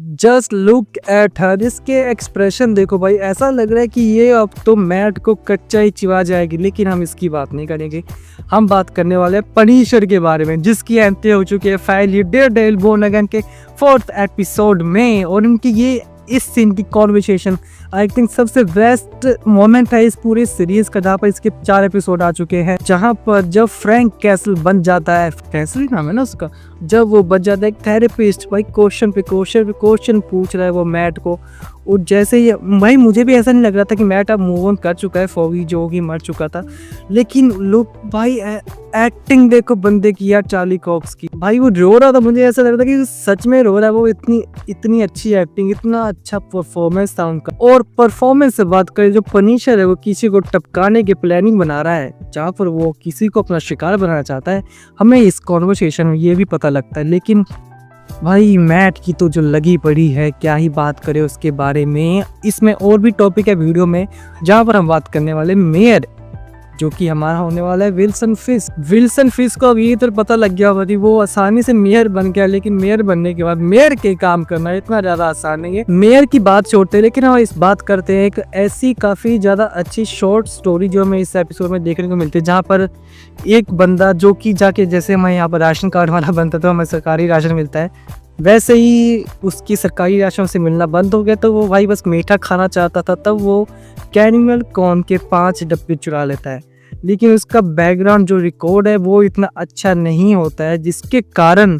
Just look at her, इसके expression देखो भाई, ऐसा लग रहा है कि ये अब तो मैट को कच्चा ही चिवा जाएगी। लेकिन हम इसकी बात नहीं करेंगे, हम बात करने वाले हैं पनिशर के बारे में, जिसकी एंट्री हो चुकी है फाइनली डेयरडेविल बोर्न अगेन के 4th एपिसोड में। और उनकी ये इस सीन की कॉन्वर्सेशन आई थिंक सबसे बेस्ट मोमेंट है इस पूरे सीरीज का, जहाँ पर इसके 4 एपिसोड आ चुके हैं। जहाँ पर जब फ्रैंक कैसल बन जाता है, कैसल ही नाम है ना उसका, जब वो बन जाता है एक थेरेपिस्ट, भाई क्वेश्चन पे क्वेश्चन पूछ रहा है वो मैट को। और जैसे ही भाई मुझे भी ऐसा नहीं लग रहा था कि मैट अब मूव ऑन कर चुका है, फॉगी जो कि मर चुका था। लेकिन लोग भाई एक्टिंग देखो बंदे की यार, चार्ली कॉक्स की, भाई वो रो रहा था, मुझे ऐसा लग रहा था कि सच में रो रहा है वो। इतनी अच्छी एक्टिंग, इतना अच्छा परफॉर्मेंस था उनका। और परफॉर्मेंस से बात करें, जो पनिशर है वो किसी को टपकाने की प्लानिंग बना रहा है, जहाँ पर वो किसी को अपना शिकार बनाना चाहता है, हमें इस कॉन्वर्सेशन में ये भी पता लगता है। लेकिन भाई मैट की तो जो लगी पड़ी है, क्या ही बात करें उसके बारे में। इसमें और भी टॉपिक है वीडियो में, जहाँ पर हम बात करने वाले मेयर, जो कि हमारा होने वाला है विल्सन फिस्क को अब ये तो पता लग गया भाई वो आसानी से मेयर बन गया। लेकिन मेयर बनने के बाद मेयर के काम करना इतना ज्यादा आसान नहीं है। मेयर की बात छोड़ते हैं, लेकिन हम इस बात करते हैं एक ऐसी काफी ज्यादा अच्छी शॉर्ट स्टोरी जो हमें इस एपिसोड में देखने को मिलती है, जहाँ पर एक बंदा जो कि जाके, जैसे हमें यहाँ पर राशन कार्ड वाला बनता तो हमें सरकारी राशन मिलता है, वैसे ही उसकी सरकारी राशन से मिलना बंद हो गया। तो वो भाई बस मीठा खाना चाहता था, तब वो कैनिमल कॉर्न के 5 डब्बे चुरा लेता है। लेकिन उसका बैकग्राउंड जो रिकॉर्ड है वो इतना अच्छा नहीं होता है, जिसके कारण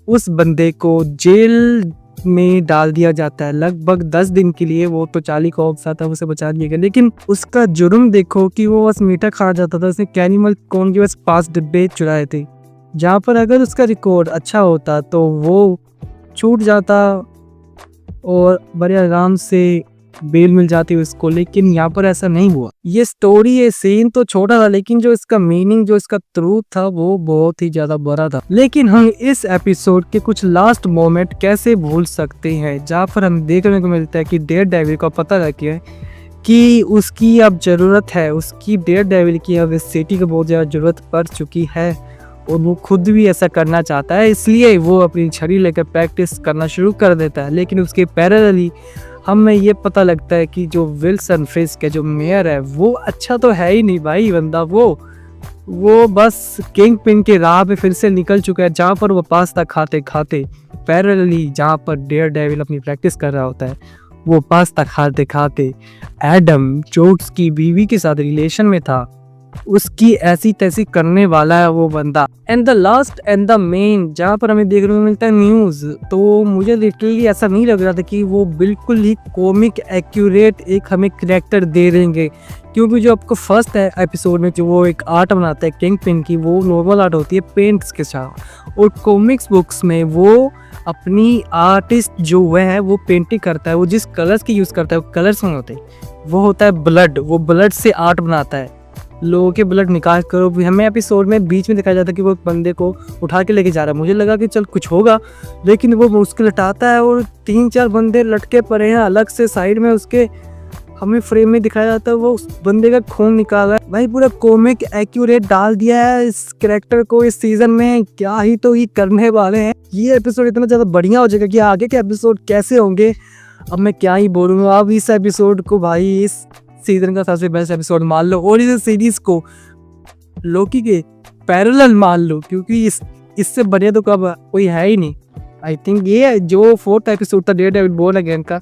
उस बंदे को जेल में डाल दिया जाता है लगभग 10 दिन के लिए। वो तो चार्ली कॉक्स था, उसे बचा लिया गया। लेकिन उसका जुर्म देखो कि वो बस मीठा खाना चाहता था, उसने कैनिमल कॉर्न के बस 5 डब्बे चुराए थे, जहाँ पर अगर उसका रिकॉर्ड अच्छा होता तो वो छूट जाता और बड़े आराम से बेल मिल जाती उसको। लेकिन यहाँ पर ऐसा नहीं हुआ। ये स्टोरी, ये सीन तो छोटा था, लेकिन जो इसका मीनिंग, जो इसका ट्रूथ था, वो बहुत ही ज्यादा बड़ा था। लेकिन हम इस एपिसोड के कुछ लास्ट मोमेंट कैसे भूल सकते हैं, जहाँ पर हम देखने को मिलता है कि डेयरडेविल को पता लग गया है कि उसकी अब जरूरत है, उसकी डेयरडेविल की अब इस सिटी को बहुत ज्यादा जरूरत पड़ चुकी है। और वो खुद भी ऐसा करना चाहता है, इसलिए वो अपनी छड़ी लेकर प्रैक्टिस करना शुरू कर देता है। लेकिन उसके पैरेलली हमें ये पता लगता है कि जो विल्सन फिस्क है, जो मेयर है, वो अच्छा तो है ही नहीं भाई बंदा। वो बस किंग पिन के राह पे फिर से निकल चुका है, जहाँ पर वो पास्ता खाते खाते पैरेलली, जहाँ पर डेयरडेविल अपनी प्रैक्टिस कर रहा होता है, वो पास्ता खाते खाते एडम जो उसकी बीवी के साथ रिलेशन में था, उसकी ऐसी तैसी करने वाला है वो बंदा। And the last and the main, जहाँ पर हमें देखने को मिलता है न्यूज़, तो मुझे लिटरली ऐसा नहीं लग रहा था कि वो बिल्कुल ही कॉमिक एक्यूरेट एक हमें करेक्टर दे देंगे। क्योंकि जो आपको फर्स्ट है एपिसोड में जो वो एक आर्ट बनाता है किंग पिन की, वो नॉर्मल आर्ट होती है पेंट्स के साथ, और कॉमिक्स बुक्स में वो अपनी आर्टिस्ट जो है वो पेंटिंग करता है, वो जिस कलर्स की यूज़ करता है वो कलर्स नहीं होते, वो होता है ब्लड। वो ब्लड से आर्ट बनाता है, लोगों के ब्लड निकाल करो। हमें एपिसोड में बीच में दिखाया जाता है कि वो बंदे को उठा के लेके जा रहा है, मुझे लगा कि चल कुछ होगा, लेकिन वो मुश्किल हटाता है और 3-4 बंदे लटके पड़े हैं अलग से साइड में उसके। हमें फ्रेम में दिखाया जाता है वो उस बंदे का खून निकाल रहा है। भाई पूरा कॉमिक एक्यूरेट डाल दिया है इस कैरेक्टर को इस सीजन में, क्या ही तो ही करने वाले हैं। ये एपिसोड इतना ज़्यादा बढ़िया हो जाएगा कि आगे के एपिसोड कैसे होंगे अब मैं क्या ही बोलूँगा। अब इस एपिसोड को भाई इस सीजन का सबसे बेस्ट एपिसोड मान लो, और इस सीरीज को लोकी के पैरेलल मान लो, क्योंकि इससे बढ़िया तो कब कोई है ही नहीं। आई थिंक ये जो 4th एपिसोड था डेयरडेविल बोर्न अगेन का,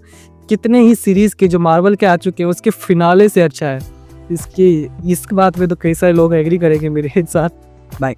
कितने ही सीरीज के जो मार्वल के आ चुके हैं उसके फिनाले से अच्छा है। इस बात पे तो कई सारे लोग एग्री करेंगे मेरे साथ। बाय।